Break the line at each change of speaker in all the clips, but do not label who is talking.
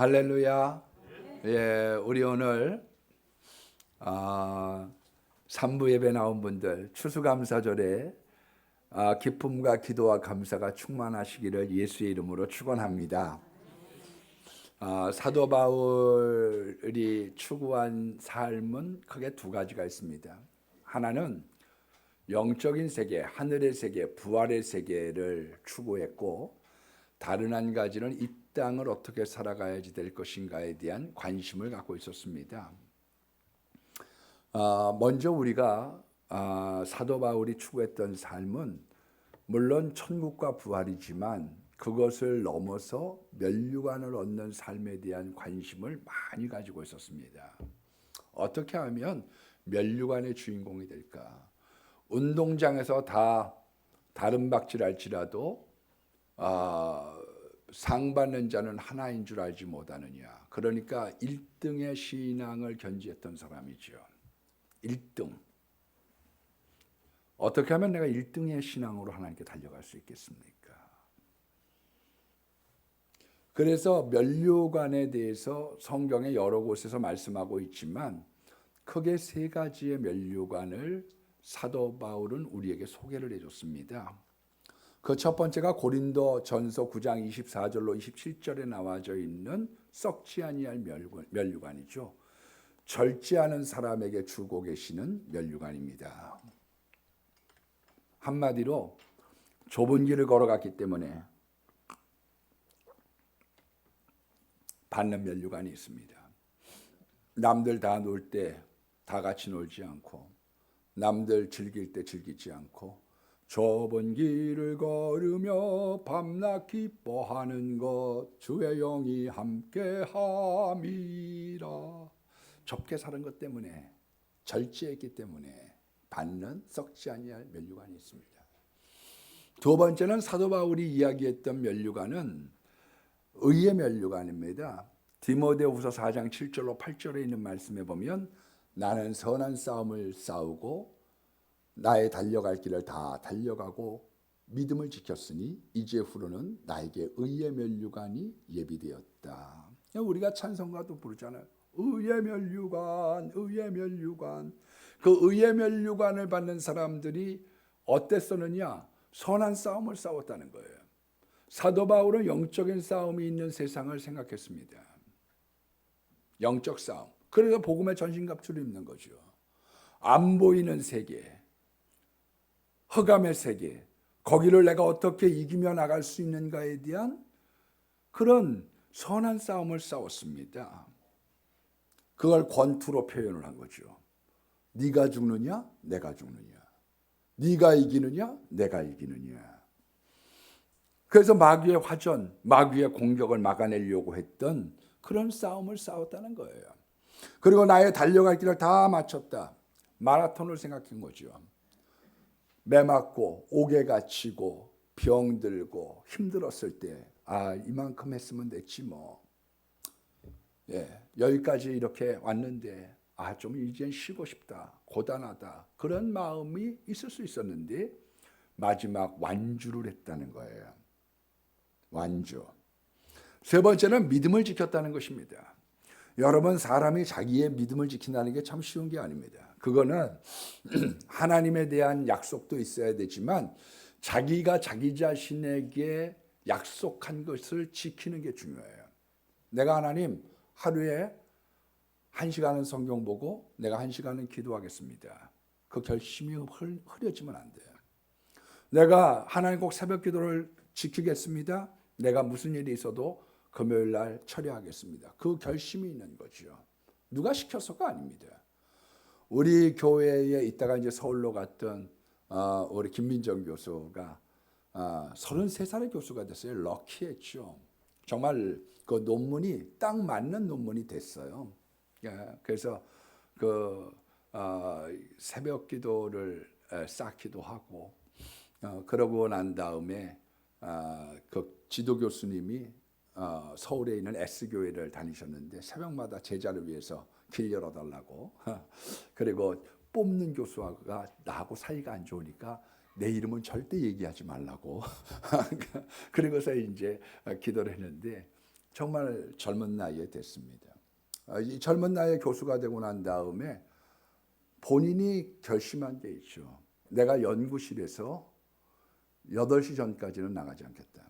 할렐루야. 우리 오늘 3부 예배 나온 분들 추수감사절에 기쁨과 기도와 감사가 충만하시기를 예수의 이름으로 축원합니다. 사도 바울이 추구한 삶은 크게 두 가지가 있습니다. 하나는 영적인 세계, 하늘의 세계, 부활의 세계를 추구했고, 다른 한 가지는 이 땅을 어떻게 살아가야지 될 것인가에 대한 관심을 갖고 있었습니다. 먼저 우리가 사도 바울이 추구했던 삶은 물론 천국과 부활이지만 그것을 넘어서 면류관을 얻는 삶에 대한 관심을 많이 가지고 있었습니다. 어떻게 하면 면류관의 주인공이 될까? 운동장에서 다 다른 박질할지라도 상 받는 자는 하나인 줄 알지 못하느냐. 그러니까 1등의 신앙을 견지했던 사람이죠. 1등. 어떻게 하면 내가 1등의 신앙으로 하나님께 달려갈 수 있겠습니까? 그래서 면류관에 대해서 성경의 여러 곳에서 말씀하고 있지만 크게 세 가지의 면류관을 사도 바울은 우리에게 소개를 해줬습니다. 그 첫 번째가 고린도 전서 9장 24절로 27절에 나와져 있는 썩지 아니할 면류관이죠. 절제 않은 사람에게 주고 계시는 면류관입니다. 한마디로 좁은 길을 걸어갔기 때문에 받는 면류관이 있습니다. 남들 다 놀 때 다 같이 놀지 않고, 남들 즐길 때 즐기지 않고, 좁은 길을 걸으며 밤낮 기뻐하는 것 주의 영이 함께함이라. 좁게 사는 것 때문에, 절제했기 때문에 받는 썩지 아니할 면류관이 있습니다. 두 번째는 사도 바울이 이야기했던 면류관은 의의 면류관입니다. 디모데후서 4장 7절로 8절에 있는 말씀에 보면 나는 선한 싸움을 싸우고 나의 달려갈 길을 다 달려가고 믿음을 지켰으니 이제후로는 나에게 의의 면류관이 예비되었다. 우리가 찬송가도 부르잖아요. 의의 면류관, 의의 면류관. 그 의의 면류관을 받는 사람들이 어땠었느냐? 선한 싸움을 싸웠다는 거예요. 사도 바울은 영적인 싸움이 있는 세상을 생각했습니다. 영적 싸움. 그래서 복음의 전신갑주를 입는 거죠. 안 보이는 세계, 흑암의 세계, 거기를 내가 어떻게 이기며 나갈 수 있는가에 대한 그런 선한 싸움을 싸웠습니다. 그걸 권투로 표현을 한 거죠. 네가 죽느냐, 내가 죽느냐. 네가 이기느냐, 내가 이기느냐. 그래서 마귀의 화전, 마귀의 공격을 막아내려고 했던 그런 싸움을 싸웠다는 거예요. 그리고 나의 달려갈 길을 다 마쳤다. 마라톤을 생각한 거죠. 매 맞고 옥에 갇히고 병들고 힘들었을 때 이만큼 했으면 됐지 뭐. 여기까지 이렇게 왔는데 좀 이젠 쉬고 싶다. 고단하다. 그런 마음이 있을 수 있었는데 마지막 완주를 했다는 거예요. 완주. 세 번째는 믿음을 지켰다는 것입니다. 여러분, 사람이 자기의 믿음을 지킨다는 게 참 쉬운 게 아닙니다. 그거는 하나님에 대한 약속도 있어야 되지만 자기가 자기 자신에게 약속한 것을 지키는 게 중요해요. 내가 하나님 하루에 1시간은 성경 보고 내가 1시간은 기도하겠습니다. 그 결심이 흐려지면 안 돼요. 내가 하나님 꼭 새벽 기도를 지키겠습니다. 내가 무슨 일이 있어도 금요일 날 처리하겠습니다. 그 결심이 있는 거죠. 누가 시켜서가 아닙니다. 우리 교회에 있다가 이제 서울로 갔던 우리 김민정 교수가 33살의 교수가 됐어요. 럭키했죠. 정말 그 논문이 딱 맞는 논문이 됐어요. 그래서 그 새벽 기도를 쌓기도 하고 그러고 난 다음에 그 지도 교수님이 서울에 있는 S교회를 다니셨는데 새벽마다 제자를 위해서 길 열어달라고 그리고 뽑는 교수가 나하고 사이가 안 좋으니까 내 이름은 절대 얘기하지 말라고 그리고서 이제 기도를 했는데 정말 젊은 나이에 됐습니다. 이 젊은 나이에 교수가 되고 난 다음에 본인이 결심한 게 있죠. 내가 연구실에서 8시 전까지는 나가지 않겠다.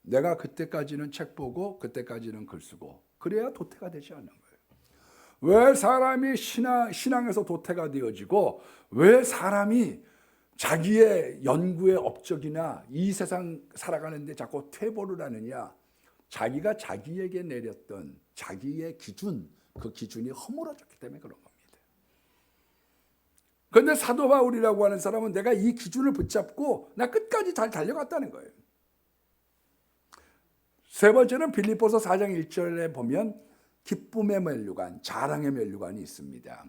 내가 그때까지는 책 보고 그때까지는 글 쓰고 그래야 도태가 되지 않는 거예요. 왜 사람이 신앙에서 도태가 되어지고 왜 사람이 자기의 연구의 업적이나 이 세상 살아가는데 자꾸 퇴보를 하느냐. 자기가 자기에게 내렸던 자기의 기준, 그 기준이 허물어졌기 때문에 그런 겁니다. 그런데 사도 바울이라고 하는 사람은 내가 이 기준을 붙잡고 나 끝까지 잘 달려갔다는 거예요. 세 번째는 빌립보서 4장 1절에 보면 기쁨의 면류관, 자랑의 면류관이 있습니다.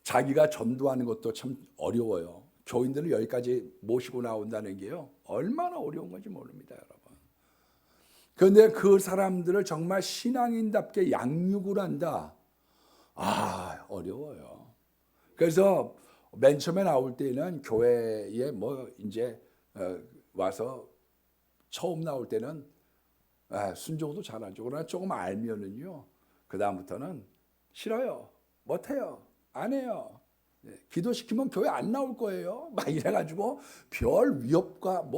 자기가 전도하는 것도 참 어려워요. 교인들을 여기까지 모시고 나온다는 게요. 얼마나 어려운 건지 모릅니다, 여러분. 그런데 그 사람들을 정말 신앙인답게 양육을 한다. 어려워요. 그래서 맨 처음에 나올 때는 교회에 와서 처음 나올 때는 순종도 잘하죠. 그러나 조금 알면은요, 그 다음부터는 싫어요, 못해요, 안 해요. 기도시키면 교회 안 나올 거예요. 막 이래가지고 별 위협과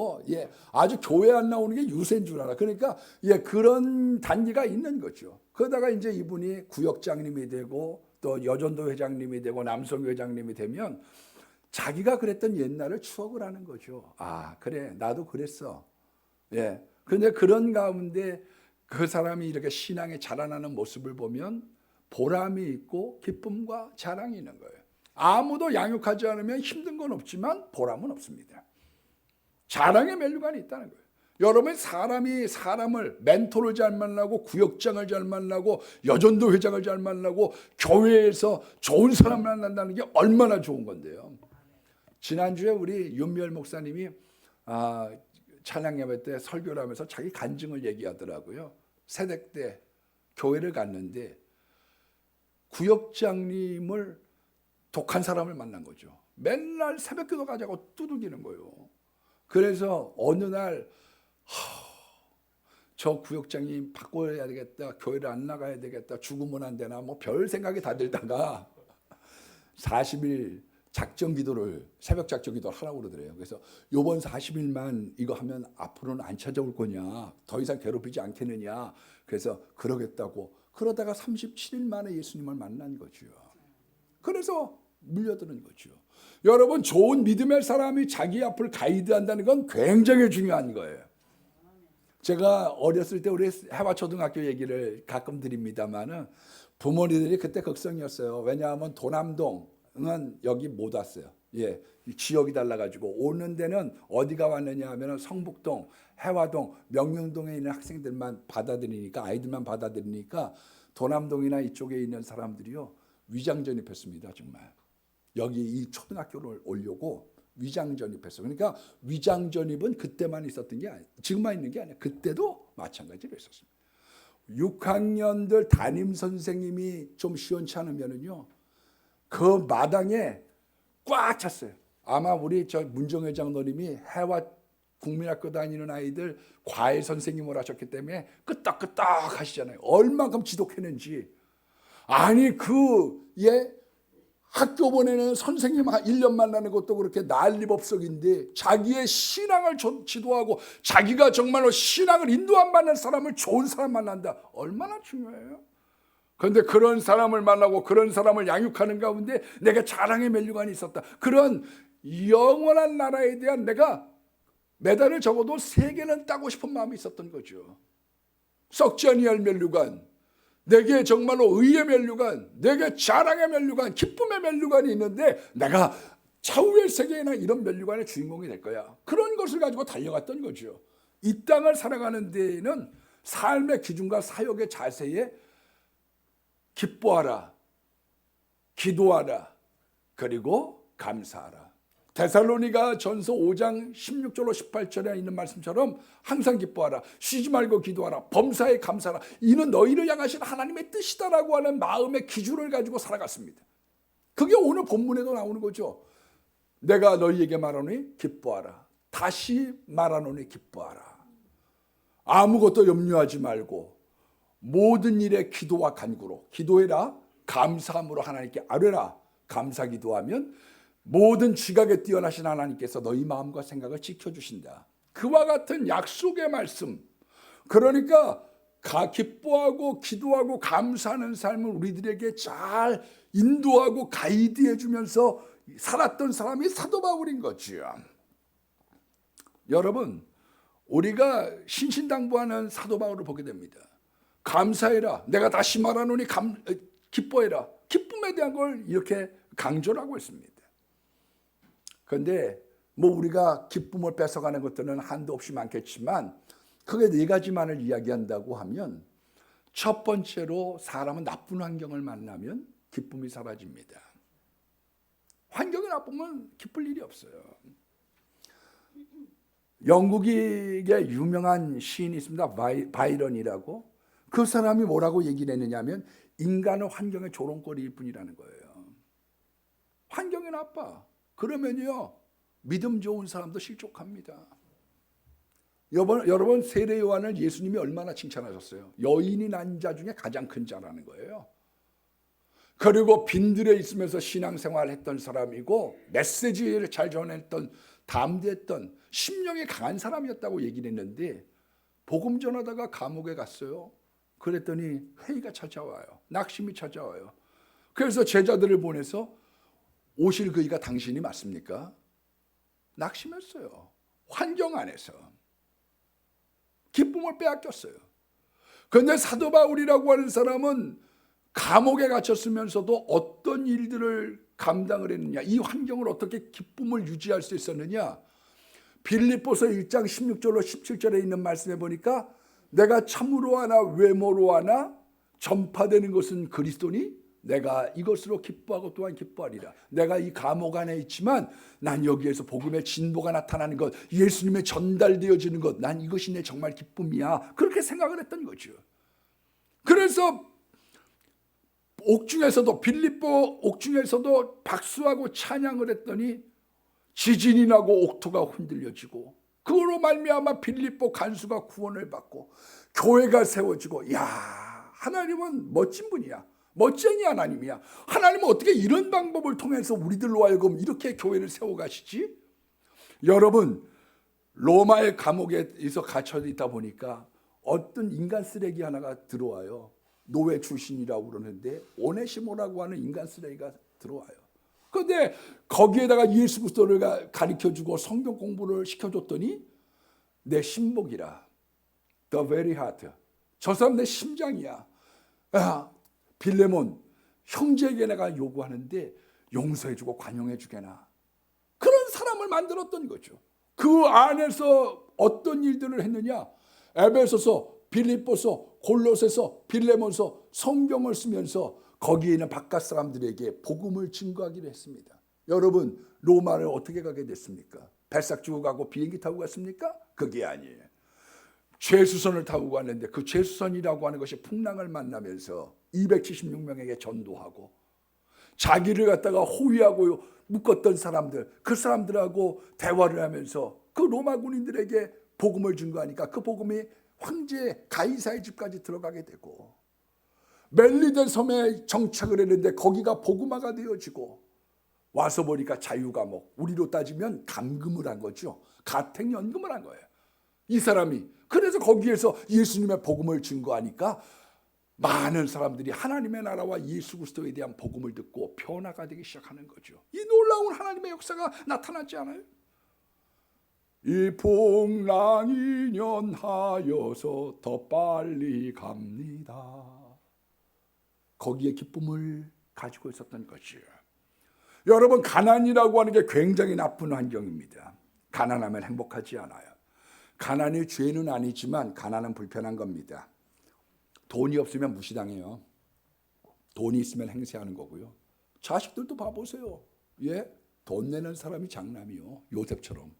아주 교회 안 나오는 게 유세인 줄 알아. 그러니까 그런 단계가 있는 거죠. 그러다가 이제 이분이 구역장님이 되고 또 여전도 회장님이 되고 남성 회장님이 되면 자기가 그랬던 옛날을 추억을 하는 거죠. 그래, 나도 그랬어. 그런데 그런 가운데 그 사람이 이렇게 신앙에 자라나는 모습을 보면 보람이 있고 기쁨과 자랑이 있는 거예요. 아무도 양육하지 않으면 힘든 건 없지만 보람은 없습니다. 자랑의 면류관이 있다는 거예요. 여러분, 사람이 사람을, 멘토를 잘 만나고 구역장을 잘 만나고 여전도 회장을 잘 만나고 교회에서 좋은 사람을 만난다는 게 얼마나 좋은 건데요. 지난주에 우리 윤미열 목사님이 찬양 예배 때 설교를 하면서 자기 간증을 얘기하더라고요. 새댁 때 교회를 갔는데 구역장님을 독한 사람을 만난 거죠. 맨날 새벽기도 가자고 두들기는 거예요. 그래서 어느 날 저 구역장님 바꿔야 되겠다, 교회를 안 나가야 되겠다, 죽으면 안 되나, 별 생각이 다 들다가 40일 작정 기도를, 새벽 작정 기도를 하라고 그러더래요. 그래서 요번 40일만 이거 하면 앞으로는 안 찾아올 거냐, 더 이상 괴롭히지 않겠느냐, 그래서 그러겠다고. 그러다가 37일 만에 예수님을 만난 거죠. 그래서 물려드는 거죠. 여러분, 좋은 믿음의 사람이 자기 앞을 가이드한다는 건 굉장히 중요한 거예요. 제가 어렸을 때 우리 해화초등학교 얘기를 가끔 드립니다만은 부모님들이 그때 걱정이었어요. 왜냐하면 도남동은 여기 못 왔어요. 지역이 달라가지고 오는 데는 어디가 왔느냐 하면 성북동, 해화동, 명령동에 있는 학생들만 받아들이니까, 아이들만 받아들이니까 도남동이나 이쪽에 있는 사람들이요 위장 전입했습니다. 정말 여기 이 초등학교를 오려고 위장 전입했어요. 그러니까 위장 전입은 그때만 있었던 게 아니에요. 지금만 있는 게 아니에요. 그때도 마찬가지로 있었습니다. 6학년들 담임 선생님이 좀 시원치 않으면은요 그 마당에 꽉 찼어요. 아마 우리 저 문정 회장 노님이 해와 국민학교 다니는 아이들 과외 선생님을 하셨기 때문에 끄떡끄떡 하시잖아요. 얼만큼 지독했는지. 아니 학교 보내는 선생님 1년 만나는 것도 그렇게 난리법석인데 자기의 신앙을 지도하고 자기가 정말로 신앙을 인도 안 받는 사람을 좋은 사람 만난다. 얼마나 중요해요. 그런데 그런 사람을 만나고 그런 사람을 양육하는 가운데 내가 자랑의 면류관이 있었다. 그런 영원한 나라에 대한 내가 메달을 적어도 3개는 따고 싶은 마음이 있었던 거죠. 썩지 아니할 면류관, 내게 정말로 의의 면류관, 내게 자랑의 면류관, 기쁨의 면류관이 있는데 내가 차후의 세계에나 이런 면류관의 주인공이 될 거야. 그런 것을 가지고 달려갔던 거죠. 이 땅을 살아가는 데에는 삶의 기준과 사역의 자세에 기뻐하라, 기도하라, 그리고 감사하라. 데살로니가 전서 5장 16절로 18절에 있는 말씀처럼 항상 기뻐하라, 쉬지 말고 기도하라, 범사에 감사하라. 이는 너희를 향하신 하나님의 뜻이다라고 하는 마음의 기준을 가지고 살아갔습니다. 그게 오늘 본문에도 나오는 거죠. 내가 너희에게 말하노니 기뻐하라, 다시 말하노니 기뻐하라. 아무것도 염려하지 말고 모든 일에 기도와 간구로 기도해라. 감사함으로 하나님께 아뢰라. 감사 기도하면 모든 지각에 뛰어나신 하나님께서 너희 마음과 생각을 지켜주신다. 그와 같은 약속의 말씀. 그러니까 기뻐하고 기도하고 감사하는 삶을 우리들에게 잘 인도하고 가이드해 주면서 살았던 사람이 사도 바울인 거지요. 여러분, 우리가 신신당부하는 사도 바울을 보게 됩니다. 감사해라. 내가 다시 말하노니 기뻐해라. 기쁨에 대한 걸 이렇게 강조를 하고 있습니다. 그런데 뭐 우리가 기쁨을 뺏어가는 것들은 한도 없이 많겠지만 크게 네 가지만을 이야기한다고 하면 첫 번째로 사람은 나쁜 환경을 만나면 기쁨이 사라집니다. 환경이 나쁘면 기쁠 일이 없어요. 영국의 유명한 시인이 있습니다. 바이런이라고. 그 사람이 뭐라고 얘기를 했느냐 하면 인간은 환경의 조롱거리일 뿐이라는 거예요. 환경이 나빠. 그러면요 믿음 좋은 사람도 실족합니다. 여러분 세례 요한을 예수님이 얼마나 칭찬하셨어요. 여인이 난 자 중에 가장 큰 자라는 거예요. 그리고 빈들에 있으면서 신앙생활을 했던 사람이고 메시지를 잘 전했던 담대했던 심령이 강한 사람이었다고 얘기를 했는데 복음 전하다가 감옥에 갔어요. 그랬더니 회의가 찾아와요. 낙심이 찾아와요. 그래서 제자들을 보내서 오실 그이가 당신이 맞습니까? 낙심했어요. 환경 안에서 기쁨을 빼앗겼어요. 그런데 사도 바울이라고 하는 사람은 감옥에 갇혔으면서도 어떤 일들을 감당을 했느냐, 이 환경을 어떻게 기쁨을 유지할 수 있었느냐. 빌립보서 1장 16절로 17절에 있는 말씀에 보니까 내가 참으로 하나 외모로 하나 전파되는 것은 그리스도니 내가 이것으로 기뻐하고 또한 기뻐하리라. 내가 이 감옥 안에 있지만 난 여기에서 복음의 진보가 나타나는 것, 예수님의 전달되어지는 것, 난 이것이 내 정말 기쁨이야. 그렇게 생각을 했던 거죠. 그래서 옥중에서도 빌립보 옥중에서도 박수하고 찬양을 했더니 지진이 나고 옥토가 흔들려지고 그로 말미암아 빌립보 간수가 구원을 받고 교회가 세워지고, 야, 하나님은 멋진 분이야. 멋쟁이 하나님이야. 하나님은 어떻게 이런 방법을 통해서 우리들로 하여금 이렇게 교회를 세워가시지? 여러분, 로마의 감옥에서 갇혀 있다 보니까 어떤 인간 쓰레기 하나가 들어와요. 노예 출신이라고 그러는데 오네시모라고 하는 인간 쓰레기가 들어와요. 그런데 거기에다가 예수 그리스도를 가르쳐주고 성경 공부를 시켜줬더니 내 신복이라, the very heart, 저 사람 내 심장이야. 빌레몬 형제에게 내가 요구하는데 용서해주고 관용해주게나. 그런 사람을 만들었던 거죠. 그 안에서 어떤 일들을 했느냐, 에베소서, 빌립보서, 골로새서, 빌레몬서 성경을 쓰면서 거기에 있는 바깥 사람들에게 복음을 증거하기로 했습니다. 여러분, 로마를 어떻게 가게 됐습니까? 발싹 주고 가고 비행기 타고 갔습니까? 그게 아니에요. 죄수선을 타고 갔는데 그 죄수선이라고 하는 것이 풍랑을 만나면서 276명에게 전도하고 자기를 갖다가 호위하고 묶었던 사람들, 그 사람들하고 대화를 하면서 그 로마 군인들에게 복음을 증거하니까 그 복음이 황제 가이사의 집까지 들어가게 되고 멜리데 섬에 정착을 했는데 거기가 복음화가 되어지고 와서 보니까 자유감옥, 우리로 따지면 감금을 한 거죠. 가택연금을 한 거예요. 이 사람이. 그래서 거기에서 예수님의 복음을 증거하니까 많은 사람들이 하나님의 나라와 예수 그리스도에 대한 복음을 듣고 변화가 되기 시작하는 거죠. 이 놀라운 하나님의 역사가 나타났지 않아요? 이 풍랑이 연하여서 더 빨리 갑니다. 거기에 기쁨을 가지고 있었던 것이에요. 여러분, 가난이라고 하는 게 굉장히 나쁜 환경입니다. 가난하면 행복하지 않아요. 가난이 죄는 아니지만 가난은 불편한 겁니다. 돈이 없으면 무시당해요. 돈이 있으면 행세하는 거고요. 자식들도 봐보세요. 예? 돈 내는 사람이 장남이요. 요셉처럼.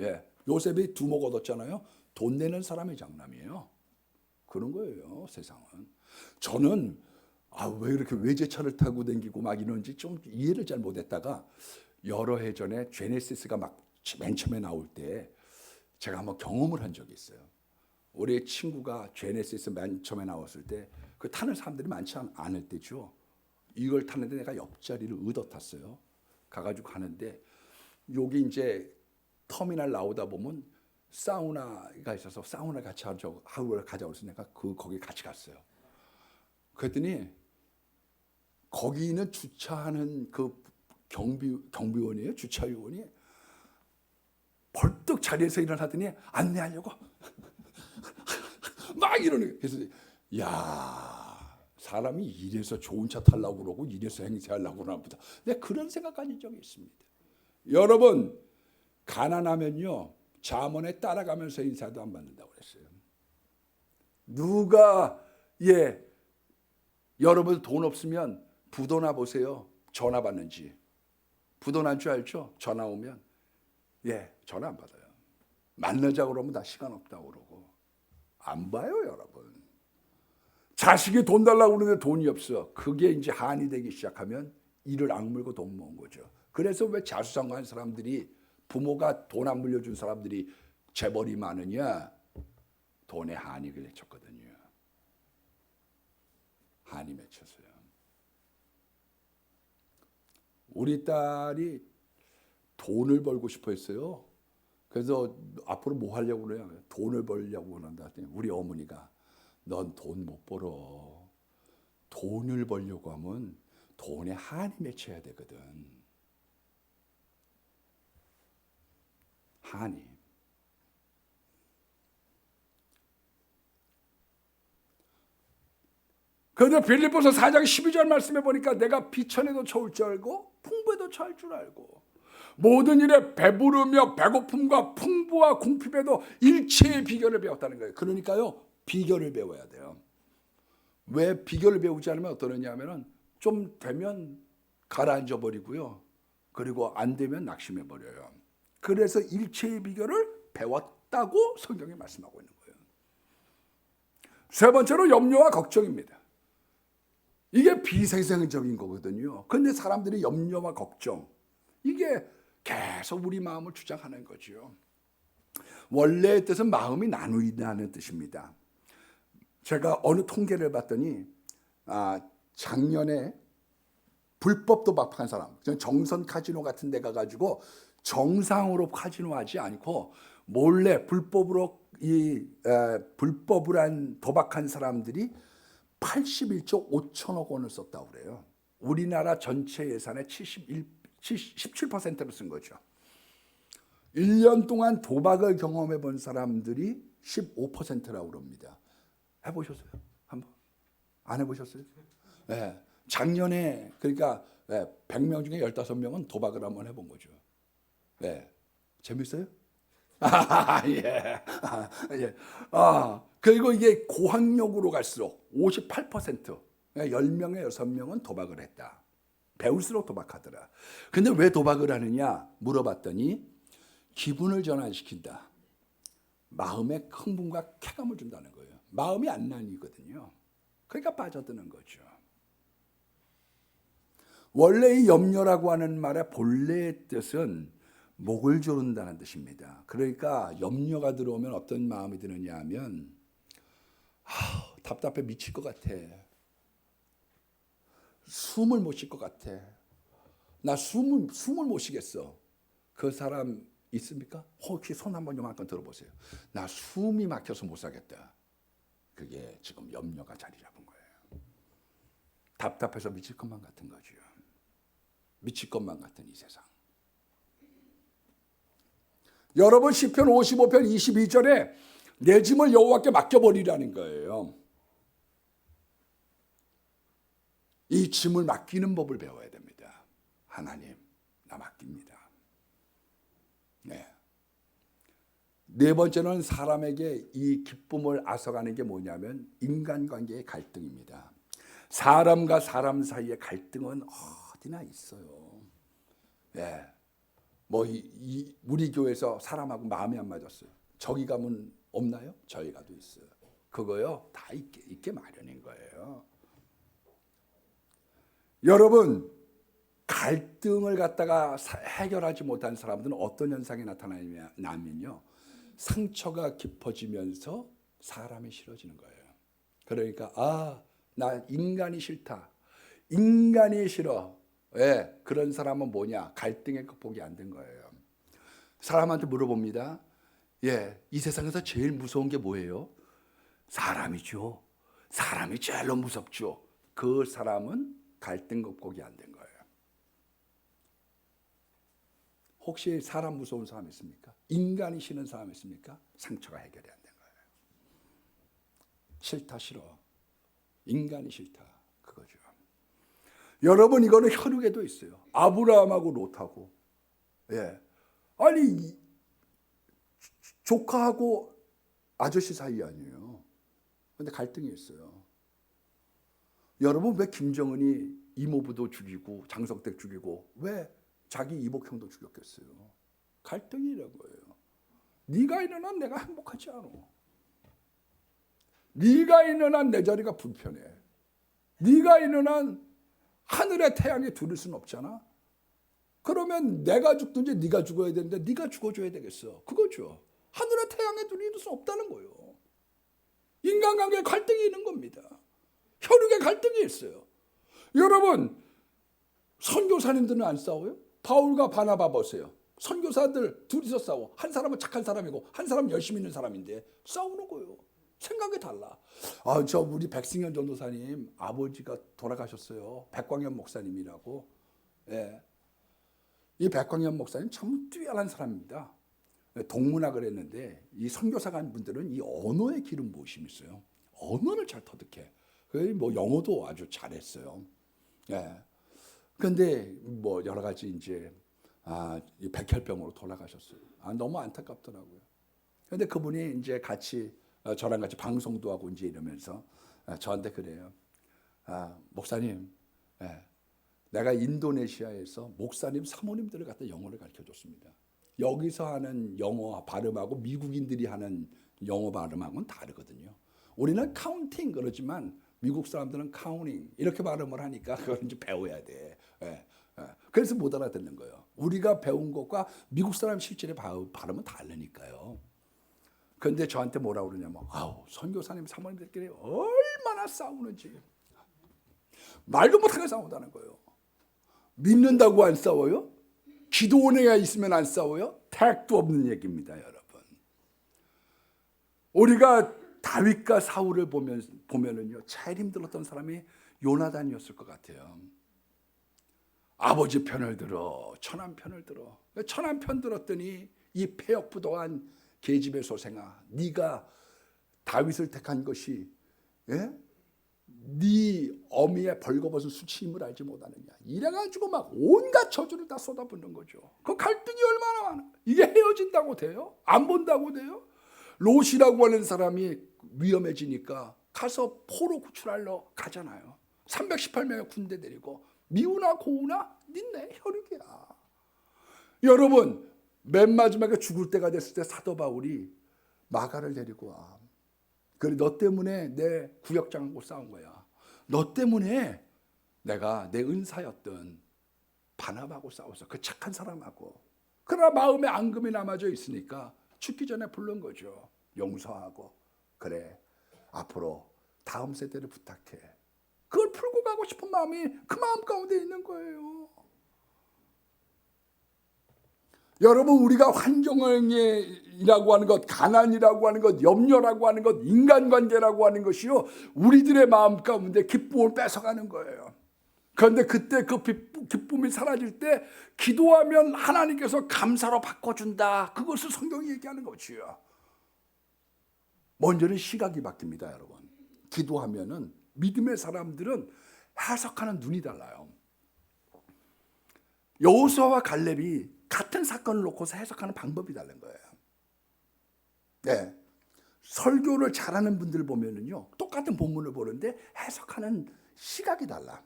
예, 요셉이 두목 얻었잖아요. 돈 내는 사람이 장남이에요. 그런 거예요, 세상은. 저는 왜 이렇게 외제차를 타고 다니고 막 이런지 좀 이해를 잘 못했다가 여러 해 전에 제네시스가 막 맨 처음에 나올 때 제가 한번 경험을 한 적이 있어요. 우리 친구가 제네시스 맨 처음에 나왔을 때 그 타는 사람들이 많지 않을 때죠. 이걸 타는데 내가 옆자리를 얻어 탔어요. 가가지고 가는데 여기 이제 터미널 나오다 보면 사우나가 있어서 사우나 같이 하자고 해서 내가 거기 같이 갔어요. 그랬더니 거기는 주차하는 그 경비원이에요. 주차요원이 벌떡 자리에서 일어나더니 안내하려고 막 이러는 거예요. 그래서 야, 사람이 이래서 좋은 차 타려고 그러고 이래서 행세하려고 그러나 보다. 내가 그런 생각 가진 적이 있습니다. 여러분, 가난하면요 잠언에 따라가면서 인사도 안 받는다고 그랬어요. 누가 여러분 돈 없으면 부도나 보세요. 전화 받는지. 부도난 줄 알죠? 전화 오면 전화 안 받아요. 만나자고 그러면 나 시간 없다고 그러고 안 봐요, 여러분. 자식이 돈 달라고 그러는데 돈이 없어. 그게 이제 한이 되기 시작하면 이를 악물고 돈 모은 거죠. 그래서 왜 자수성가한 사람들이 부모가 돈 안 물려준 사람들이 재벌이 많으냐? 돈에 한이 맺혔거든요. 한이 맺혔어요. 우리 딸이 돈을 벌고 싶어 했어요. 그래서 앞으로 뭐 하려고 그래요? 돈을 벌려고 그런다. 우리 어머니가 넌 돈 못 벌어. 돈을 벌려고 하면 돈에 한이 맺혀야 되거든. 한이. 그런데 빌립보서 4장 12절 말씀해 보니까 내가 비천에도 처울 줄 알고 풍부에도 처할 줄 알고 모든 일에 배부르며 배고픔과 풍부와 궁핍에도 일체의 비결을 배웠다는 거예요. 그러니까요, 비결을 배워야 돼요. 왜 비결을 배우지 않으면 어떠느냐 하면은 좀 되면 가라앉아 버리고요. 그리고 안 되면 낙심해 버려요. 그래서 일체의 비결을 배웠다고 성경이 말씀하고 있는 거예요. 세 번째로 염려와 걱정입니다. 이게 비생산적인 거거든요. 그런데 사람들이 염려와 걱정, 이게 계속 우리 마음을 주장하는 거죠. 원래의 뜻은 마음이 나누이다는 뜻입니다. 제가 어느 통계를 봤더니 작년에 불법 도박한 사람, 정선 카지노 같은 데 가가지고 정상으로 카지노하지 않고 몰래 불법으로 도박한 사람들이 81조 5천억 원을 썼다고 그래요. 우리나라 전체 예산의 17%를 쓴 거죠. 1년 동안 도박을 경험해 본 사람들이 15%라고 그럽니다. 해보셨어요? 한번? 안 해보셨어요? 네. 작년에 그러니까 100명 중에 15명은 도박을 한번 해본 거죠. 네. 재밌어요? 예. 예. 그리고 이게 고학력으로 갈수록 58%, 10명에 6명은 도박을 했다. 배울수록 도박하더라. 근데 왜 도박을 하느냐 물어봤더니 기분을 전환시킨다. 마음에 흥분과 쾌감을 준다는 거예요. 마음이 안난이거든요. 그러니까 빠져드는 거죠. 원래 이 염려라고 하는 말의 본래의 뜻은 목을 조른다는 뜻입니다. 그러니까 염려가 들어오면 어떤 마음이 드느냐 하면 답답해 미칠 것 같아. 숨을 못 쉴 것 같아. 나 숨을 못 쉬겠어. 그 사람 있습니까? 혹시 손 한번 요만큼 들어보세요. 나 숨이 막혀서 못 살겠다. 그게 지금 염려가 자리 잡은 거예요. 답답해서 미칠 것만 같은 거죠. 미칠 것만 같은 이 세상. 여러분 시편 55편 22절에 내 짐을 여호와께 맡겨버리라는 거예요. 이 짐을 맡기는 법을 배워야 됩니다. 하나님, 나 맡깁니다. 네 번째는 사람에게 이 기쁨을 앗아가는 게 뭐냐면 인간관계의 갈등입니다. 사람과 사람 사이의 갈등은 어디나 있어요. 우리 교회에서 사람하고 마음이 안 맞았어요. 저기 가면 없나요? 저희 가도 있어요. 그거요 다 있게 마련인 거예요. 여러분, 갈등을 갖다가 해결하지 못한 사람들은 어떤 현상이 나타나냐면요, 상처가 깊어지면서 사람이 싫어지는 거예요. 그러니까 나 인간이 싫다. 인간이 싫어. 왜? 그런 사람은 뭐냐? 갈등의 극복이 안 된 거예요. 사람한테 물어봅니다. 이 세상에서 제일 무서운 게 뭐예요? 사람이죠. 사람이 제일로 무섭죠. 그 사람은 갈등 극복이 안 된 거예요. 혹시 사람 무서운 사람 있습니까? 인간이 싫은 사람 있습니까? 상처가 해결이 안 된 거예요. 싫다, 싫어. 인간이 싫다. 그거죠. 여러분, 이거는 혈육에도 있어요. 아브라함하고 롯하고. 아니, 조카하고 아저씨 사이 아니에요. 근데 갈등이 있어요. 여러분, 왜 김정은이 이모부도 죽이고 장성택 죽이고 왜 자기 이복형도 죽였겠어요? 갈등이라는 거예요. 네가 있는 한 내가 행복하지 않아. 네가 있는 한 내 자리가 불편해. 네가 있는 한 하늘의 태양에 두를 수는 없잖아. 그러면 내가 죽든지 네가 죽어야 되는데 네가 죽어줘야 되겠어. 그거죠. 하늘의 태양에 두를 수 없다는 거예요. 인간관계에 갈등이 있는 겁니다. 혈육에 갈등이 있어요. 여러분, 선교사님들은 안 싸워요? 바울과 바나바 보세요. 선교사들 둘이서 싸워. 한 사람은 착한 사람이고 한 사람은 열심히 있는 사람인데 싸우는 거예요. 생각이 달라. 저 우리 백승현 전도사님 아버지가 돌아가셨어요. 백광현 목사님이라고. 이 백광현 목사님 참 뛰어난 사람입니다. 동문학을 했는데 이 선교사관 분들은 이 언어의 기름 부으심이 있어요. 언어를 잘 터득해. 뭐 영어도 아주 잘했어요. 그런데 뭐 여러 가지 이제 이 백혈병으로 돌아가셨어요. 너무 안타깝더라고요. 그런데 그분이 이제 같이 저랑 같이 방송도 하고 이제 이러면서 저한테 그래요. 목사님, 내가 인도네시아에서 목사님 사모님들을 갖다 영어를 가르쳐줬습니다. 여기서 하는 영어 발음하고 미국인들이 하는 영어 발음하고는 다르거든요. 우리는 카운팅 그러지만 미국 사람들은 카우닝 이렇게 발음을 하니까 그걸 이제 배워야 돼. 그래서 못 알아듣는 거예요. 우리가 배운 것과 미국 사람 실제로 발음은 다르니까요. 그런데 저한테 뭐라고 그러냐면 선교사님 사모님들끼리 얼마나 싸우는지 말도 못하게 싸운다는 거예요. 믿는다고 안 싸워요? 기도 은혜가 있으면 안 싸워요? 택도 없는 얘기입니다, 여러분. 우리가 다윗과 사울을 보면은요, 제일 힘들었던 사람이 요나단이었을 것 같아요. 아버지 편을 들어, 처남 편을 들어. 처남 편 들었더니 이 폐역부도한 계집의 소생아, 네가 다윗을 택한 것이 네 어미의 벌거벗은 수치임을 알지 못하느냐. 이래가지고 막 온갖 저주를 다 쏟아붓는 거죠. 그 갈등이 얼마나 많아. 이게 헤어진다고 돼요? 안 본다고 돼요? 롯이라고 하는 사람이 위험해지니까 가서 포로 구출하러 가잖아요. 318명의 군대 데리고 미우나 고우나 니네 혈육이야. 여러분, 맨 마지막에 죽을 때가 됐을 때 사도 바울이 마가를 데리고 와. 그래, 너 때문에 내 구역장하고 싸운 거야. 너 때문에 내가 내 은사였던 바나바하고 싸웠어. 그 착한 사람하고. 그러나 마음에 앙금이 남아져 있으니까 죽기 전에 부른 거죠. 용서하고. 그래, 앞으로 다음 세대를 부탁해. 그걸 풀고 가고 싶은 마음이 그 마음 가운데 있는 거예요. 여러분, 우리가 환경이라고 하는 것, 가난이라고 하는 것, 염려라고 하는 것, 인간관계라고 하는 것이요, 우리들의 마음 가운데 기쁨을 뺏어가는 거예요. 그런데 그때 그 기쁨이 사라질 때 기도하면 하나님께서 감사로 바꿔준다. 그것을 성경이 얘기하는 거지요. 먼저는 시각이 바뀝니다, 여러분. 기도하면은 믿음의 사람들은 해석하는 눈이 달라요. 여호수아와 갈렙이 같은 사건을 놓고서 해석하는 방법이 다른 거예요. 설교를 잘하는 분들 보면은요, 똑같은 본문을 보는데 해석하는 시각이 달라.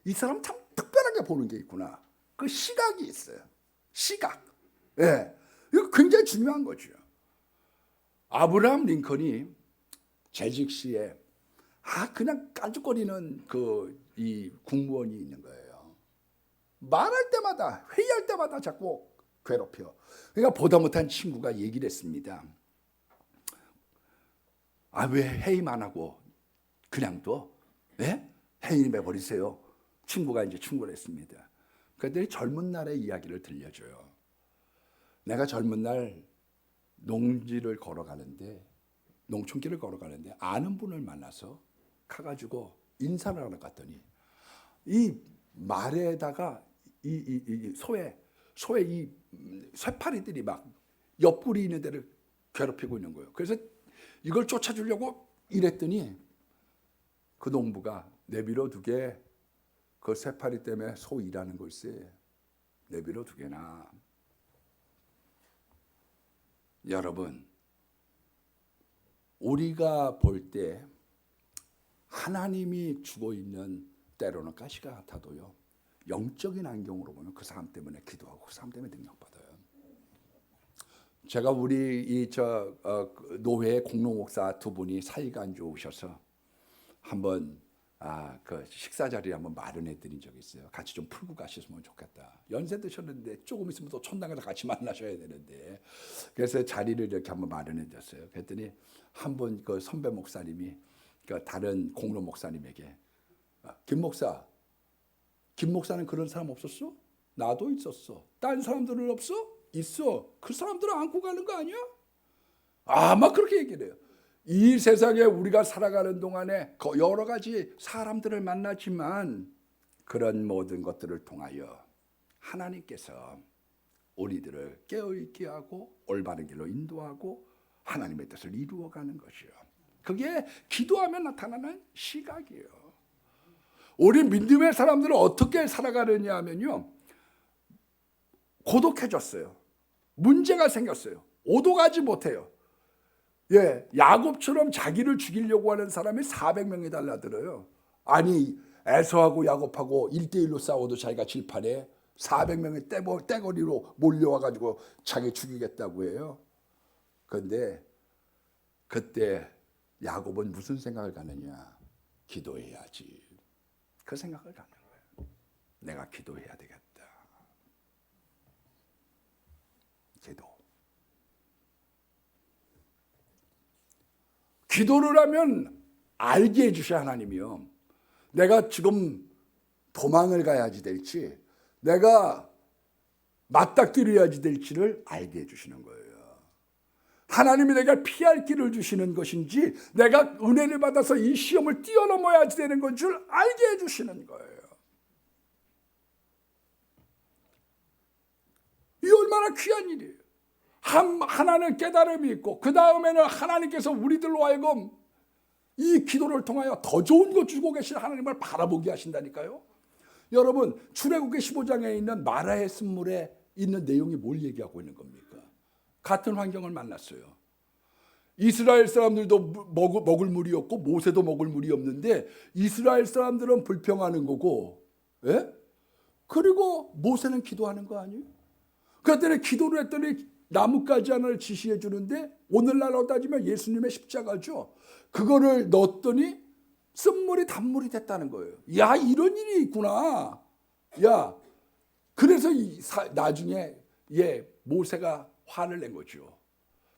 이 사람 참 특별하게 보는 게 있구나. 그 시각이 있어요. 시각. 이거 굉장히 중요한 거죠. 아브라함 링컨이 재직 시에 그냥 깐죽거리는 이 국무원이 있는 거예요. 말할 때마다, 회의할 때마다 자꾸 괴롭혀. 그러니까 보다 못한 친구가 얘기를 했습니다. 아, 왜 해임 안 하고 그냥 또 해임해 버리세요. 친구가 이제 충고를 했습니다. 그들이 젊은 날의 이야기를 들려줘요. 내가 젊은 날 농지를 걸어가는데, 농촌길을 걸어가는데 아는 분을 만나서 가가지고 인사를 하러 갔더니 이 말에다가 이 소의 이 쇠파리들이 막 옆구리 있는 데를 괴롭히고 있는 거예요. 그래서 이걸 쫓아주려고 이랬더니 그 농부가 내비로 두게, 그 쇠파리 때문에 소 일하는 걸세, 내비로 두게나. 여러분, 우리가 볼 때 하나님이 주고 있는 때로는 가시가 같아도요, 영적인 안경으로 보면 그 사람 때문에 기도하고 그 사람 때문에 능력받아요. 제가 우리 노회 공로 목사 두 분이 사이가 안 좋으셔서 한번 그 식사 자리를 한번 마련해 드린 적이 있어요. 같이 좀 풀고 가셨으면 좋겠다. 연세 드셨는데 조금 있으면 또 천당에서 같이 만나셔야 되는데, 그래서 자리를 이렇게 한번 마련해 줬어요. 그랬더니 한 분 그 선배 목사님이 그 다른 공로 목사님에게, 김 목사는 그런 사람 없었어? 나도 있었어. 딴 사람들은 없어? 있어. 그 사람들을 안고 가는 거 아니야? 아마 그렇게 얘기를 해요. 이 세상에 우리가 살아가는 동안에 여러 가지 사람들을 만나지만 그런 모든 것들을 통하여 하나님께서 우리들을 깨어있게 하고 올바른 길로 인도하고 하나님의 뜻을 이루어가는 것이요. 그게 기도하면 나타나는 시각이에요. 우리 믿음의 사람들은 어떻게 살아가느냐 하면요, 고독해졌어요. 문제가 생겼어요. 오도가지 못해요. 야곱처럼 자기를 죽이려고 하는 사람이 400명이 달라들어요. 아니, 에서하고 야곱하고 1대1로 싸워도 자기가 질판에 400명이 떼거리로 몰려와가지고 자기 죽이겠다고 해요. 그런데 그때 야곱은 무슨 생각을 가느냐? 기도해야지. 그 생각을 가는 거예요. 내가 기도해야 되겠다. 기도. 기도를 하면 알게 해주셔, 하나님이요. 내가 지금 도망을 가야지 될지, 내가 맞닥뜨려야지 될지를 알게 해주시는 거예요. 하나님이 내가 피할 길을 주시는 것인지, 내가 은혜를 받아서 이 시험을 뛰어넘어야지 되는 건 줄 알게 해주시는 거예요. 이 얼마나 귀한 일이에요. 하나는 깨달음이 있고, 그 다음에는 하나님께서 우리들로 하여금 이 기도를 통하여 더 좋은 것 주고 계신 하나님을 바라보게 하신다니까요. 여러분, 출애굽기 15장에 있는 마라의 쓴물에 있는 내용이 뭘 얘기하고 있는 겁니까? 같은 환경을 만났어요. 이스라엘 사람들도 먹을 물이 없고 모세도 먹을 물이 없는데 이스라엘 사람들은 불평하는 거고, 그리고 모세는 기도하는 거 아니에요? 그랬더니 기도를 했더니 나뭇가지 하나를 지시해 주는데, 오늘날로 따지면 예수님의 십자가죠. 그거를 넣었더니 쓴물이 단물이 됐다는 거예요. 야, 이런 일이 있구나. 야, 그래서 나중에 모세가 화를 낸 거죠.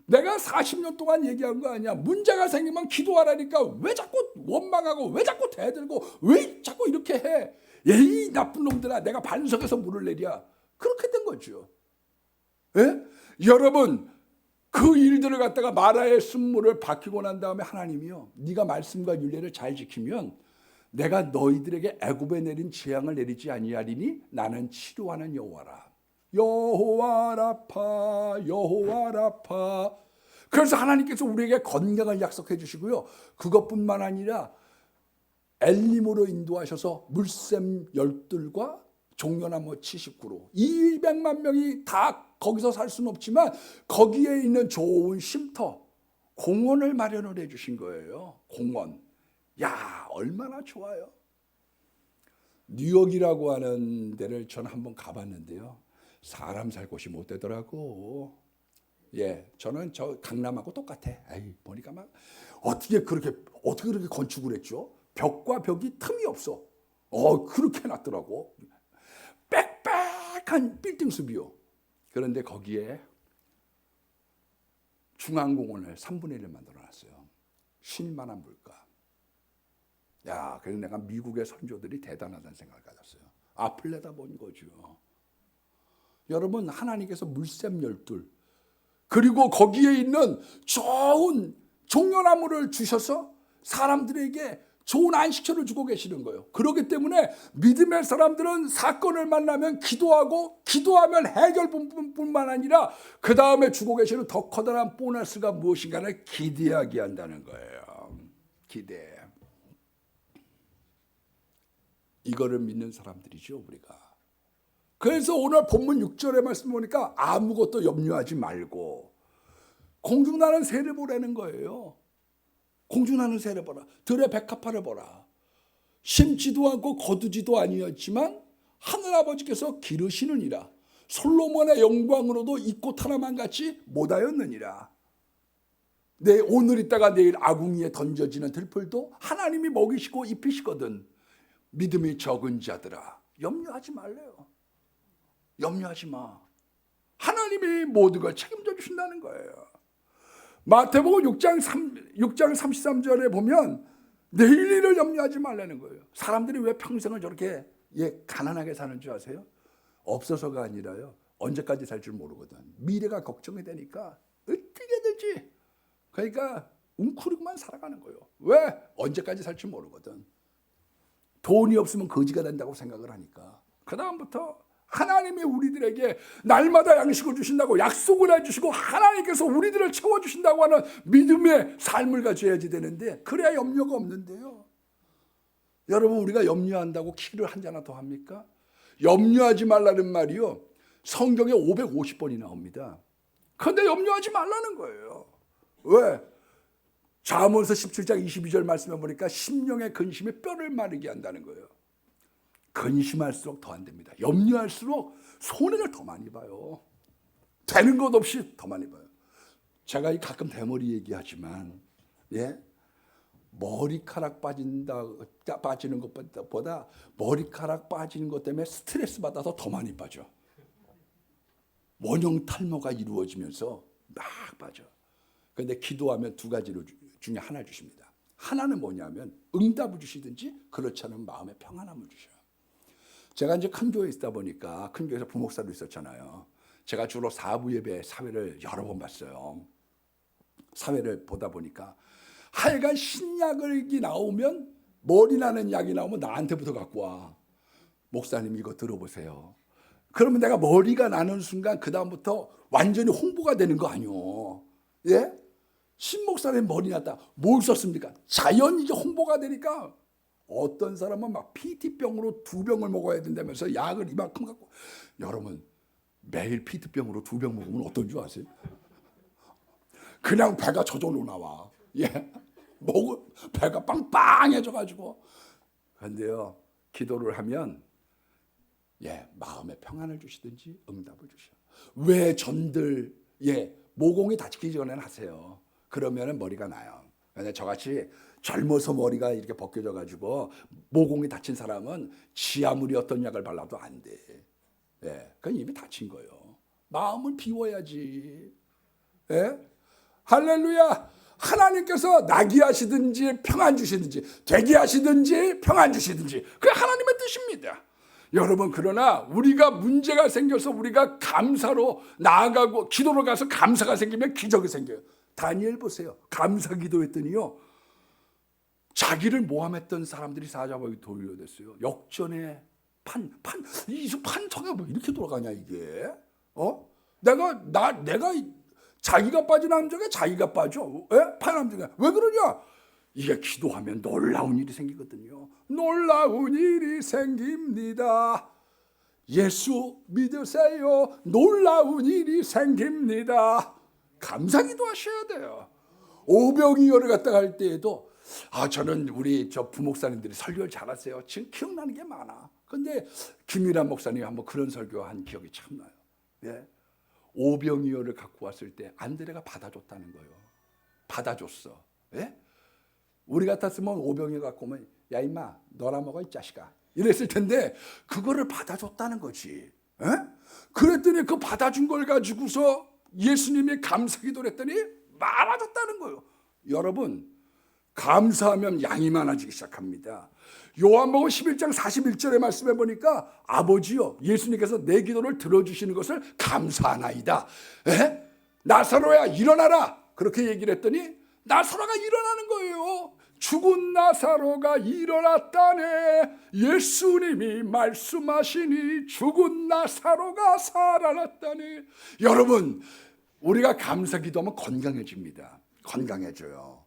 내가 40년 동안 얘기한 거 아니야. 문제가 생기면 기도하라니까 왜 자꾸 원망하고 왜 자꾸 대들고 왜 자꾸 이렇게 해. 이 나쁜 놈들아, 내가 반석에서 물을 내랴. 그렇게 된 거죠. 여러분, 그 일들을 갖다가 마라의 쓴물을 박히고 난 다음에 하나님이요, 네가 말씀과 율례를 잘 지키면 내가 너희들에게 애굽에 내린 재앙을 내리지 아니하리니 나는 치료하는 여호와라. 여호와 라파, 여호와 라파. 그래서 하나님께서 우리에게 건강을 약속해 주시고요, 그것뿐만 아니라 엘림으로 인도하셔서 물샘 12들과 종려나무 79로 200만 명이 다 거기서 살 수는 없지만 거기에 있는 좋은 쉼터, 공원을 마련을 해 주신 거예요. 공원. 야, 얼마나 좋아요. 뉴욕이라고 하는 데를 저는 한번 가봤는데요, 사람 살 곳이 못 되더라고. 저는 저 강남하고 똑같아. 보니까 막 어떻게 그렇게 건축을 했죠? 벽과 벽이 틈이 없어. 그렇게 놨더라고. 빽빽한 빌딩 숲이요. 그런데 거기에 중앙공원을 3분의 1을 만들어 놨어요. 쉴만한 물가. 야, 그래서 내가 미국의 선조들이 대단하다는 생각을 가졌어요. 앞을 내다본 거죠. 여러분, 하나님께서 물샘 12 그리고 거기에 있는 좋은 종려나무를 주셔서 사람들에게 좋은 안식처를 주고 계시는 거예요. 그렇기 때문에 믿음의 사람들은 사건을 만나면 기도하고 기도하면 해결뿐만 아니라 그 다음에 주고 계시는 더 커다란 보너스가 무엇인가를 기대하게 한다는 거예요. 기대. 이거를 믿는 사람들이죠, 우리가. 그래서 오늘 본문 6절의 말씀 보니까 아무것도 염려하지 말고 공중나는 새를 보라는 거예요. 공중나는 새를 보라. 들의 백합화를 보라. 심지도 않고 거두지도 아니었지만 하늘아버지께서 기르시느니라. 솔로몬의 영광으로도 이 꽃 하나만 같이 못하였느니라. 오늘 있다가 내일 아궁이에 던져지는 들풀도 하나님이 먹이시고 입히시거든. 믿음이 적은 자들아, 염려하지 말래요. 염려하지 마. 하나님이 모든 걸 책임져 주신다는 거예요. 마태복음 6장 33절에 보면 내일 일을 염려하지 말라는 거예요. 사람들이 왜 평생을 저렇게 가난하게 사는 줄 아세요? 없어서가 아니라요. 언제까지 살 줄 모르거든. 미래가 걱정이 되니까 어떻게 되지? 그러니까 웅크리고만 살아가는 거예요. 왜? 언제까지 살 줄 모르거든. 돈이 없으면 거지가 된다고 생각을 하니까. 그 다음부터 하나님이 우리들에게 날마다 양식을 주신다고 약속을 해주시고 하나님께서 우리들을 채워주신다고 하는 믿음의 삶을 가져야지 되는데 그래야 염려가 없는데요. 여러분, 우리가 염려한다고 키를 한 잔 더 합니까? 염려하지 말라는 말이요, 성경에 550번이 나옵니다. 그런데 염려하지 말라는 거예요. 왜? 잠언서 17장 22절 말씀해 보니까 심령의 근심이 뼈를 마르게 한다는 거예요. 근심할수록 더 안 됩니다. 염려할수록 손해를 더 많이 봐요. 되는 것 없이 더 많이 봐요. 제가 가끔 대머리 얘기하지만, 머리카락 빠지는 것보다 머리카락 빠지는 것 때문에 스트레스 받아서 더 많이 빠져. 원형 탈모가 이루어지면서 막 빠져. 그런데 기도하면 두 가지 중에 하나 주십니다. 하나는 뭐냐면 응답을 주시든지 그렇지 않으면 마음의 평안함을 주셔요. 제가 이제 큰 교회에 있다 보니까 큰 교회에서 부목사로 있었잖아요. 제가 주로 사부 예배 사회를 여러 번 봤어요. 사회를 보다 보니까 하여간 신약이 나오면 머리 나는 약이 나오면 나한테부터 갖고 와. 목사님 이거 들어보세요. 그러면 내가 머리가 나는 순간 그 다음부터 완전히 홍보가 되는 거 아니오. 예? 신목사님 머리 났다. 뭘 썼습니까? 자연이게 홍보가 되니까 어떤 사람은 막 PT병으로 2병을 먹어야 된다면서 약을 이만큼 갖고. 여러분, 매일 PT병으로 2병 먹으면 어떤 줄 아세요? 그냥 배가 저절로 나와. 배가 빵빵해져가지고. 그런데요, 기도를 하면 마음의 평안을 주시든지 응답을 주셔. 왜 전들 모공이 다치기 전에는 하세요. 그러면은 머리가 나요. 근데 저같이 젊어서 머리가 이렇게 벗겨져 가지고 모공이 다친 사람은 지 아무리 어떤 약을 발라도 안 돼. 그건 이미 다친 거예요. 마음을 비워야지. 할렐루야. 하나님께서 나게 하시든지 평안 주시든지 되게 하시든지 평안 주시든지 그게 하나님의 뜻입니다. 여러분, 그러나 우리가 문제가 생겨서 우리가 감사로 나아가고 기도로 가서 감사가 생기면 기적이 생겨요. 다니엘 보세요. 감사 기도했더니요, 자기를 모함했던 사람들이 사자마귀 돌려댔어요. 역전의 판터가 뭐 이렇게 돌아가냐 이게? 내가 자기가 빠진 함정에 자기가 빠져. 판함정에 왜 그러냐? 이게 기도하면 놀라운 일이 생기거든요. 놀라운 일이 생깁니다. 예수 믿으세요. 놀라운 일이 생깁니다. 감사기도 하셔야 돼요. 오병이어를 갖다 갈 때에도 저는 우리 부목사님들이 설교를 잘하세요. 지금 기억나는 게 많아. 근데 김일환 목사님이 한번 그런 설교한 기억이 참 나요. 오병이어를 갖고 왔을 때 안드레가 받아줬다는 거예요. 받아줬어. 우리 같았으면 오병이어 갖고 오면 야 임마 너나 먹어 이 자식아 이랬을 텐데 그거를 받아줬다는 거지. 그랬더니 그 받아준 걸 가지고서 예수님이 감사기도를 했더니 많아졌다는 거예요. 여러분, 감사하면 양이 많아지기 시작합니다. 요한복음 11장 41절의 말씀해 보니까 아버지요 예수님께서 내 기도를 들어주시는 것을 감사하나이다. 나사로야 일어나라 그렇게 얘기를 했더니 나사로가 일어나는 거예요. 죽은 나사로가 일어났다네. 예수님이 말씀하시니 죽은 나사로가 살아났다네. 여러분 우리가 감사 기도하면 건강해집니다. 건강해져요.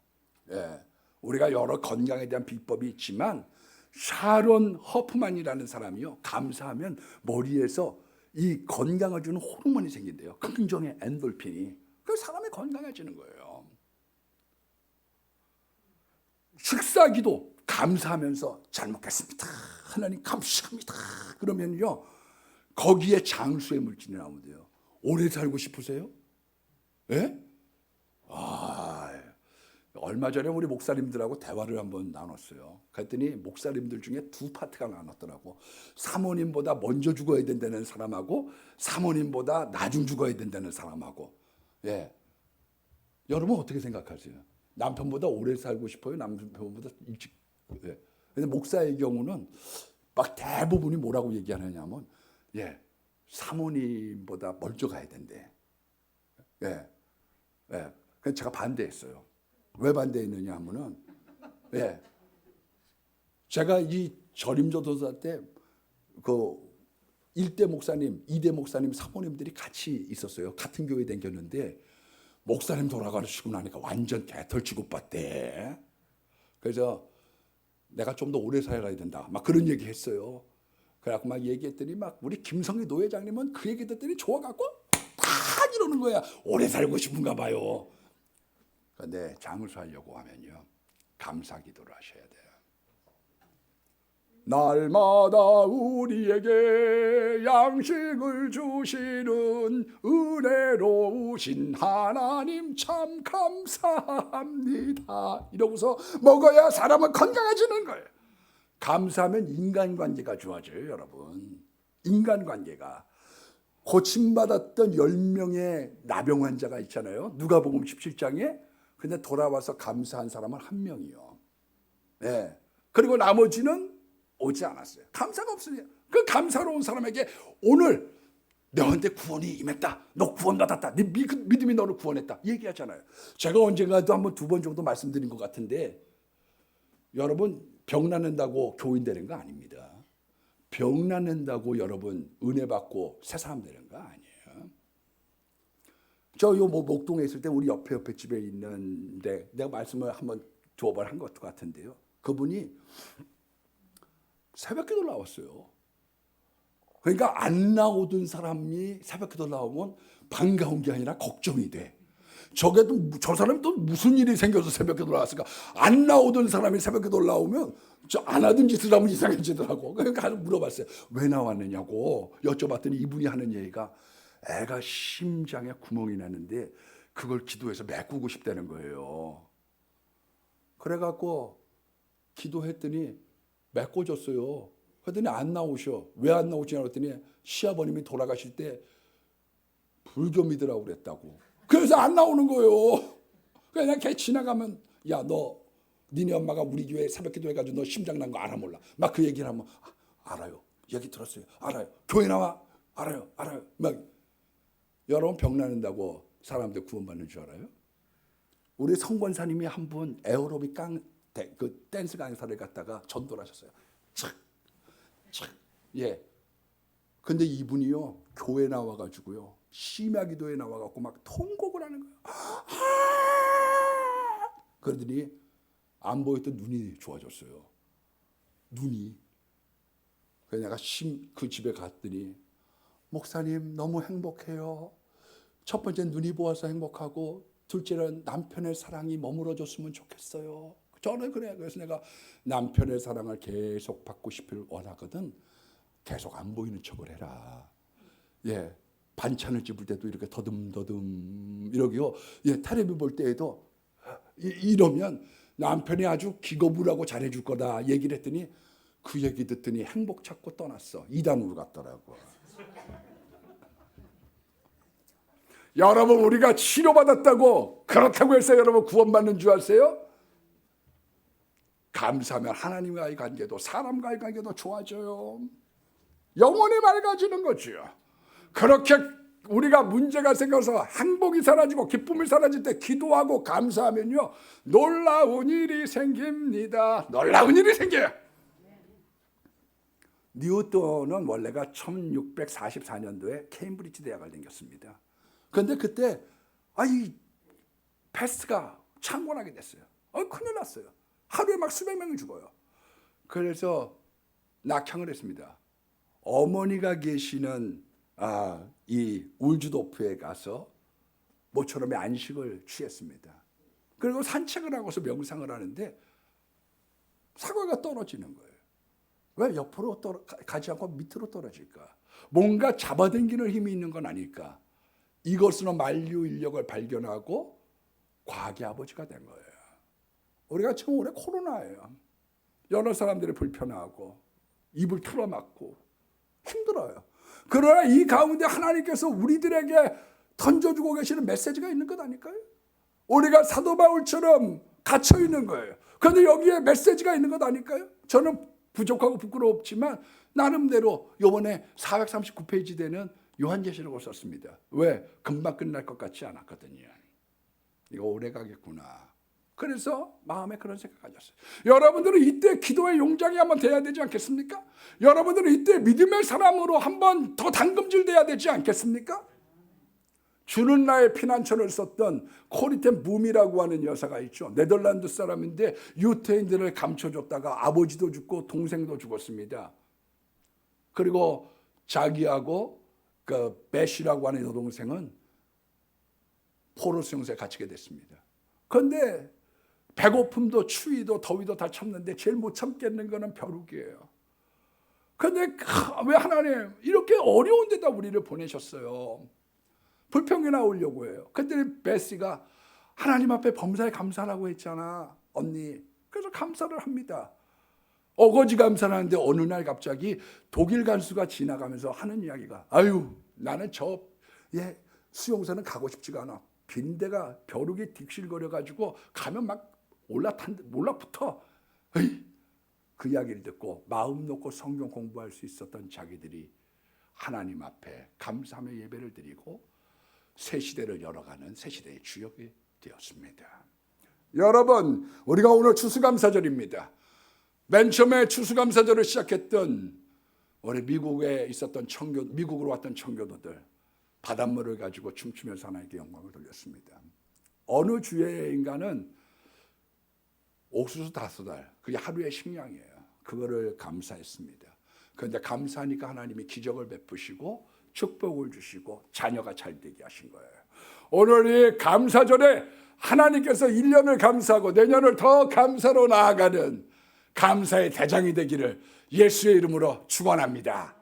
우리가 여러 건강에 대한 비법이 있지만 샤론 허프만이라는 사람이요 감사하면 머리에서 이 건강을 주는 호르몬이 생긴대요. 긍정의 엔돌핀이. 그 사람이 건강해지는 거예요. 식사기도 감사하면서 잘 먹겠습니다. 하나님 감사합니다. 그러면요 거기에 장수의 물질이 나오는데요. 오래 살고 싶으세요? 예? 얼마 전에 우리 목사님들하고 대화를 한번 나눴어요. 그랬더니 목사님들 중에 두 파트가 나눴더라고. 사모님보다 먼저 죽어야 된다는 사람하고 사모님보다 나중 죽어야 된다는 사람하고. 여러분 어떻게 생각하세요? 남편보다 오래 살고 싶어요? 남편보다 일찍? 근데 목사의 경우는 막 대부분이 뭐라고 얘기하느냐면 사모님보다 먼저 가야 된대. 그래서 제가 반대했어요. 왜 반대했느냐 하면은 제가 이 전임조도사 때 그 1대 목사님, 2대 목사님 사모님들이 같이 있었어요. 같은 교회 다녔는데 목사님 돌아가시고 나니까 완전 개털 취급받대. 그래서 내가 좀 더 오래 살아야 된다. 막 그런 얘기 했어요. 그래갖고 막 얘기했더니 막 우리 김성희 노회장님은 그 얘기 듣더니 좋아갖고 다 이러는 거야. 오래 살고 싶은가 봐요. 그런데 장수하려고 하면요 감사 기도를 하셔야 돼요. 날마다 우리에게 양식을 주시는 은혜로우신 하나님 참 감사합니다. 이러고서 먹어야 사람은 건강해지는 거예요. 감사하면 인간관계가 좋아져요. 여러분 인간관계가. 고침받았던 10명의 나병 환자가 있잖아요. 누가복음 17장에. 근데 돌아와서 감사한 사람은 1명이요. 그리고 나머지는 오지 않았어요. 감사가 없으니까. 그 감사로운 사람에게 오늘 너한테 구원이 임했다. 너 구원받았다. 네 믿음이 너를 구원했다. 얘기하잖아요. 제가 언젠가도 한번 2번 정도 말씀드린 것 같은데 여러분 병 낫는다고 교인 되는 거 아닙니다. 병 낫는다고 여러분 은혜 받고 새 사람 되는 거 아니에요. 저 요 목동에 있을 때 우리 옆에 집에 있는데 내가 말씀을 한번 2번 한 것 같은데요. 그분이 새벽기도 나왔어요. 그러니까 안 나오던 사람이 새벽기도 나오면 반가운 게 아니라 걱정이 돼. 저 사람이 또 무슨 일이 생겨서 새벽기도 나왔을까? 안 나오던 사람이 새벽기도 나오면 저 안 하던 짓을 하면 이상해지더라고. 그러니까 물어봤어요. 왜 나왔느냐고 여쭤봤더니 이분이 하는 얘기가 애가 심장에 구멍이 나는데 그걸 기도해서 메꾸고 싶다는 거예요. 그래갖고 기도했더니 메꿔줬어요. 그랬더니 안 나오셔. 왜 안 나오시냐고 했더니 시아버님이 돌아가실 때 불교 믿으라고 그랬다고. 그래서 안 나오는 거예요. 그냥 걔 지나가면 야 너 니네 엄마가 우리 교회 새벽기도 해가지고 너 심장 난 거 알아 몰라. 막 그 얘기를 하면 알아요. 얘기 들었어요. 알아요. 교회 나와. 알아요. 막 여러분 병 나는다고 사람들 구원받는 줄 알아요? 우리 성권사님이 한 분 에어로빅 그 댄스 강사를 갖다가 전도를 하셨어요. 근데 이분이요 교회 나와가지고요 심야기도에 나와갖고 막 통곡을 하는 거예요. 그러더니 안 보였던 눈이 좋아졌어요. 눈이. 그래서 내가 그 집에 갔더니 목사님 너무 행복해요. 첫 번째 눈이 보아서 행복하고 둘째는 남편의 사랑이 머물러줬으면 좋겠어요. 저는 그래요. 그래서 내가 남편의 사랑을 계속 받고 싶을 원하거든. 계속 안 보이는 척을 해라. 반찬을 집을 때도 이렇게 더듬더듬 이러기요. 텔레비 볼 때에도 이러면 남편이 아주 기겁을 하고 잘해줄 거다 얘기를 했더니 그 얘기 듣더니 행복 찾고 떠났어. 이단으로 갔더라고. 여러분 우리가 치료받았다고 그렇다고 해서 여러분 구원받는 줄 아세요? 감사하면 하나님과의 관계도 사람과의 관계도 좋아져요. 영혼이 맑아지는 거죠. 그렇게 우리가 문제가 생겨서 행복이 사라지고 기쁨이 사라질 때 기도하고 감사하면요, 놀라운 일이 생깁니다. 놀라운 일이 생겨요. 뉴턴은 원래가 1644년도에 케임브리지 대학을 다녔습니다. 그런데 그때 이 패스트가 창궐하게 됐어요. 큰일 났어요. 하루에 막 수백 명이 죽어요. 그래서 낙향을 했습니다. 어머니가 계시는 이 울즈도프에 가서 모처럼의 안식을 취했습니다. 그리고 산책을 하고서 명상을 하는데 사과가 떨어지는 거예요. 왜 옆으로 가지 않고 밑으로 떨어질까? 뭔가 잡아당기는 힘이 있는 건 아닐까? 이것으로 만류 인력을 발견하고 과학의 아버지가 된 거예요. 우리가 지금 올해 코로나예요. 여러 사람들이 불편하고 입을 틀어막고 힘들어요. 그러나 이 가운데 하나님께서 우리들에게 던져주고 계시는 메시지가 있는 것 아닐까요? 우리가 사도 바울처럼 갇혀 있는 거예요. 그런데 여기에 메시지가 있는 것 아닐까요? 저는 부족하고 부끄럽지만 나름대로 이번에 439페이지 되는 요한계시록을 썼습니다. 왜? 금방 끝날 것 같지 않았거든요. 이거 오래 가겠구나. 그래서 마음에 그런 생각 가졌어요. 여러분들은 이때 기도의 용장이 한번 돼야 되지 않겠습니까? 여러분들은 이때 믿음의 사람으로 한번 더 당금질 돼야 되지 않겠습니까? 주는 나의 피난처를 썼던 코리텐 붐이라고 하는 여사가 있죠. 네덜란드 사람인데 유태인들을 감춰줬다가 아버지도 죽고 동생도 죽었습니다. 그리고 자기하고 그 베시라고 하는 여동생은 포로수 용소에 갇히게 됐습니다. 그런데 배고픔도 추위도 더위도 다 참는데 제일 못 참겠는 거는 벼룩이에요. 그런데 왜 하나님 이렇게 어려운 데다 우리를 보내셨어요? 불평이 나오려고 해요. 그때 베시가 하나님 앞에 범사에 감사하라고 했잖아, 언니. 그래서 감사를 합니다. 어거지 감사를 하는데 어느 날 갑자기 독일 간수가 지나가면서 하는 이야기가, 나는 저 수용소는 가고 싶지가 않아. 빈대가 벼룩이 딕실거려가지고 가면 막 올라붙어. 그 이야기를 듣고 마음 놓고 성경 공부할 수 있었던 자기들이 하나님 앞에 감사하며 예배를 드리고 새 시대를 열어가는 새 시대의 주역이 되었습니다. 여러분, 우리가 오늘 추수감사절입니다. 맨 처음에 추수감사절을 시작했던 우리 미국에 있었던 미국으로 왔던 청교도들, 바닷물을 가지고 춤추면서 하나님께 영광을 돌렸습니다. 어느 주에인가는 옥수수 5달, 그게 하루의 식량이에요. 그거를 감사했습니다. 그런데 감사하니까 하나님이 기적을 베푸시고 축복을 주시고 자녀가 잘 되게 하신 거예요. 오늘 이 감사절에 하나님께서 1년을 감사하고 내년을 더 감사로 나아가는 감사의 대장이 되기를 예수의 이름으로 축원합니다.